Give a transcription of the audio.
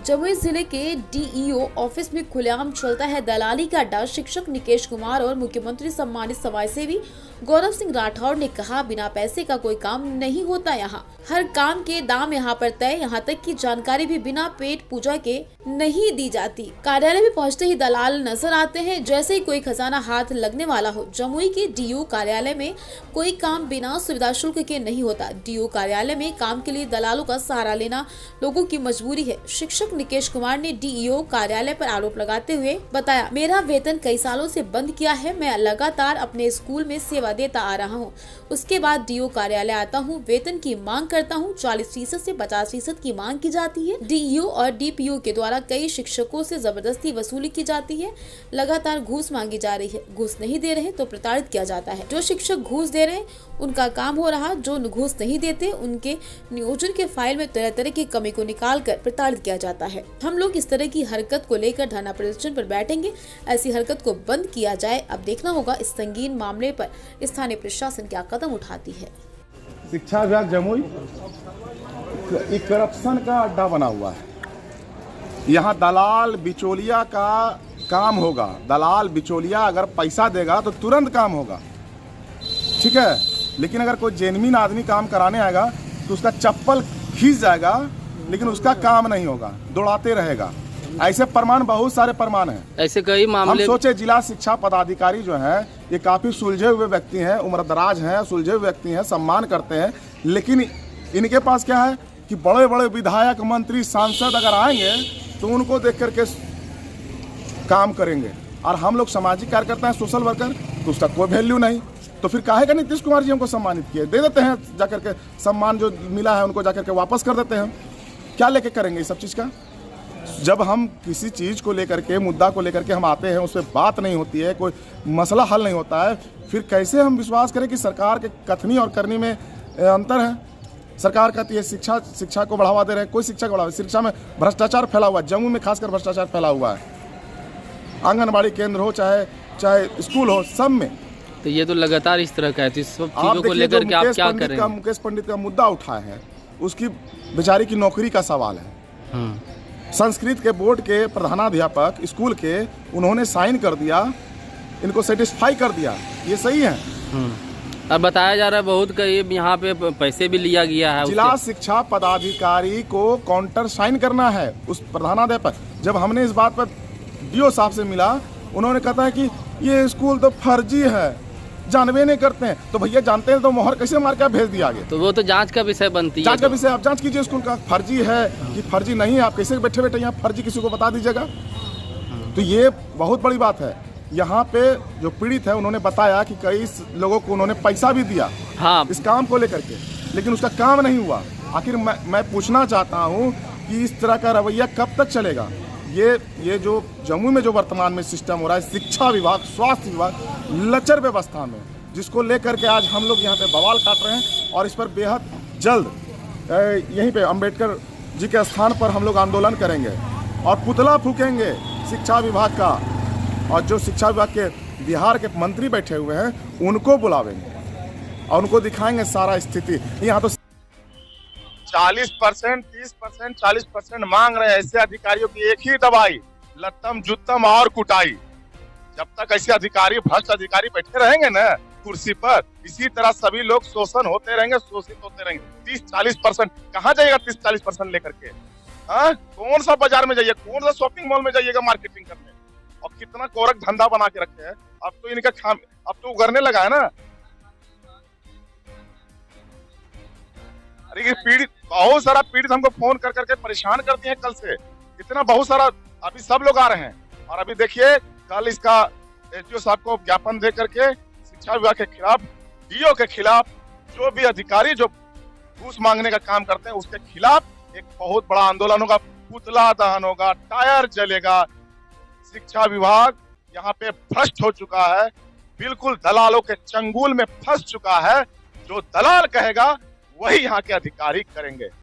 जमुई जिले के DEO office में खुलेआम चलता है दलाली का अड्डा। शिक्षक निकेश कुमार और मुख्यमंत्री सम्मानित समाजसेवी गौरव सिंह राठौड़ ने कहा, बिना पैसे का कोई काम नहीं होता। यहाँ हर काम के दाम यहाँ पर तय, यहाँ तक की जानकारी भी बिना पेट पूजा के नहीं दी जाती। कार्यालय में पहुँचते ही दलाल नजर आते हैं, जैसे ही कोई खजाना हाथ लगने वाला हो। जमुई के डीईओ कार्यालय में कोई काम बिना सुविधा शुल्क के नहीं होता। डीईओ कार्यालय में काम के लिए दलालों का सहारा लेना लोगों की मजबूरी है। शिक्षक निकेश कुमार ने डीईओ कार्यालय पर आरोप लगाते हुए बताया, मेरा वेतन कई सालों से बंद किया है। मैं लगातार अपने स्कूल में सेवा देता आ रहा हूं। उसके बाद डीईओ कार्यालय आता हूं, वेतन की मांग करता हूं। 40% से 50% की मांग की जाती है। डीईओ और डीपीओ के द्वारा कई शिक्षकों से जबरदस्ती वसूली की जाती है। लगातार घूस मांगी जा रही है। घूस नहीं दे रहे तो प्रताड़ित किया जाता है। जो शिक्षक घूस दे रहे उनका काम हो रहा, जो घूस नहीं देते उनके नियोजन के फाइल में तरह तरह की कमी को निकाल कर प्रताड़ित किया जाता है। हम लोग इस तरह की हरकत को लेकर धरना प्रदर्शन पर बैठेंगे। ऐसी हरकत को बंद किया जाए। अब देखना होगा इस संगीन मामले पर स्थानीय प्रशासन क्या कदम उठाती है। शिक्षा विभाग जमुई एक करप्शन का अड्डा बना हुआ है। यहाँ दलाल बिचौलिया का काम होगा। दलाल बिचौलिया अगर पैसा देगा तो तुरंत काम होगा, ठीक है। लेकिन अगर कोई जेन्युइन आदमी काम कराने आएगा तो उसका चप्पल खींच जाएगा, लेकिन उसका काम नहीं होगा, दौड़ाते रहेगा। ऐसे प्रमाण, बहुत सारे प्रमाण हैं। ऐसे कई मामले। हम सोचे जिला शिक्षा पदाधिकारी जो हैं ये काफ़ी सुलझे हुए व्यक्ति हैं, उम्रदराज हैं, सुलझे हुए व्यक्ति हैं, सम्मान करते हैं। लेकिन इनके पास क्या है कि बड़े बड़े विधायक, मंत्री, सांसद अगर आएंगे तो उनको देख करके काम करेंगे। और हम लोग सामाजिक कार्यकर्ता हैं, सोशल वर्कर, तो उसका कोई वैल्यू नहीं। तो फिर काहे का नीतीश कुमार जी हमको सम्मानित किए, दे देते हैं जाकर के, सम्मान जो मिला है उनको जाकर के वापस कर देते हैं। क्या लेके करेंगे इस सब चीज़ का? जब हम किसी चीज़ को लेकर के, मुद्दा को लेकर के हम आते हैं, उस पर बात नहीं होती है, कोई मसला हल नहीं होता है, फिर कैसे हम विश्वास करें कि सरकार के कथनी और करनी में अंतर है। सरकार कहती है शिक्षा को बढ़ावा दे रहे हैं, कोई शिक्षा को बढ़ावा, शिक्षा में भ्रष्टाचार फैला हुआ है। जम्मू में खासकर भ्रष्टाचार फैला हुआ है। आंगनबाड़ी केंद्र हो चाहे स्कूल हो, सब में। तो ये तो लगातार इस तरह का है। तो इस सब चीज़ों को लेकर के आप क्या करेंगे? मुकेश पंडित का मुद्दा उठाए हैं, उसकी बेचारी की नौकरी का सवाल है। संस्कृत के बोर्ड के प्रधानाध्यापक स्कूल के, उन्होंने साइन कर दिया, इनको सेटिस्फाई कर दिया, ये सही है। और बताया जा रहा है बहुत करीब यहाँ पे पैसे भी लिया गया है। जिला शिक्षा पदाधिकारी को काउंटर साइन करना है उस प्रधानाध्यापक। जब हमने इस बात पर डीओ साहब से मिला, उन्होंने कहा है कि ये स्कूल तो फर्जी है, जानवे नहीं करते हैं। तो भैया जानते हैं तो मोहर कैसे मार के भेज दिया आगे? तो वो तो जांच का विषय बनती है। जांच का विषय आप जांच कीजिए, स्कूल का फर्जी है कि फर्जी नहीं है। आप कैसे बैठे बैठे यहाँ फर्जी किसी को बता दीजिएगा? तो ये बहुत बड़ी बात है। यहाँ पे जो पीड़ित है उन्होंने बताया कि कई लोगों को उन्होंने पैसा भी दिया, हाँ, इस काम को लेकर के, लेकिन उसका काम नहीं हुआ। आखिर मैं पूछना चाहता हूँ कि इस तरह का रवैया कब तक चलेगा? ये जो जम्मू में जो वर्तमान में सिस्टम हो रहा है, शिक्षा विभाग, स्वास्थ्य विभाग लचर व्यवस्था में, जिसको लेकर के आज हम लोग यहाँ पे बवाल काट रहे हैं। और इस पर बेहद जल्द यहीं पे अंबेडकर जी के स्थान पर हम लोग आंदोलन करेंगे और पुतला फूकेंगे शिक्षा विभाग का। और जो शिक्षा विभाग के बिहार के मंत्री बैठे हुए हैं उनको बुलावेंगे और उनको दिखाएंगे सारा स्थिति। यहाँ तो 40%, 30%, 40% मांग रहे हैं ऐसे अधिकारियों की एक ही दवाई, लत्तम जुत्तम और कुटाई। जब तक ऐसे अधिकारी, भ्रष्ट अधिकारी बैठे रहेंगे ना कुर्सी पर, इसी तरह सभी लोग शोषण होते रहेंगे, शोषित होते रहेंगे। 30-40% कहाँ जाइएगा? 30-40% लेकर के कौन सा बाजार में जाइए, कौन सा शॉपिंग मॉल में जाइएगा मार्केटिंग करने? और कितना कोरक धंधा बना के रखे हैं। अब तो इनका अब तो उगरने लगा है ना। अरे ये पीड़ित, बहुत सारा पीड़ित हमको फोन कर करके परेशान करती हैं कल से, इतना बहुत सारा। अभी सब लोग आ रहे हैं और अभी देखिए कल इसका एसडीओ साहब को ज्ञापन दे करके शिक्षा विभाग के खिलाफ, डीओ के खिलाफ, जो भी अधिकारी जो घूस मांगने का काम करते हैं उसके खिलाफ एक बहुत बड़ा आंदोलन होगा, पुतला दहन होगा, टायर जलेगा। शिक्षा विभाग यहाँ पे भ्रष्ट हो चुका है, बिल्कुल दलालों के चंगुल में फंस चुका है। जो दलाल कहेगा वही यहाँ के अधिकारी करेंगे।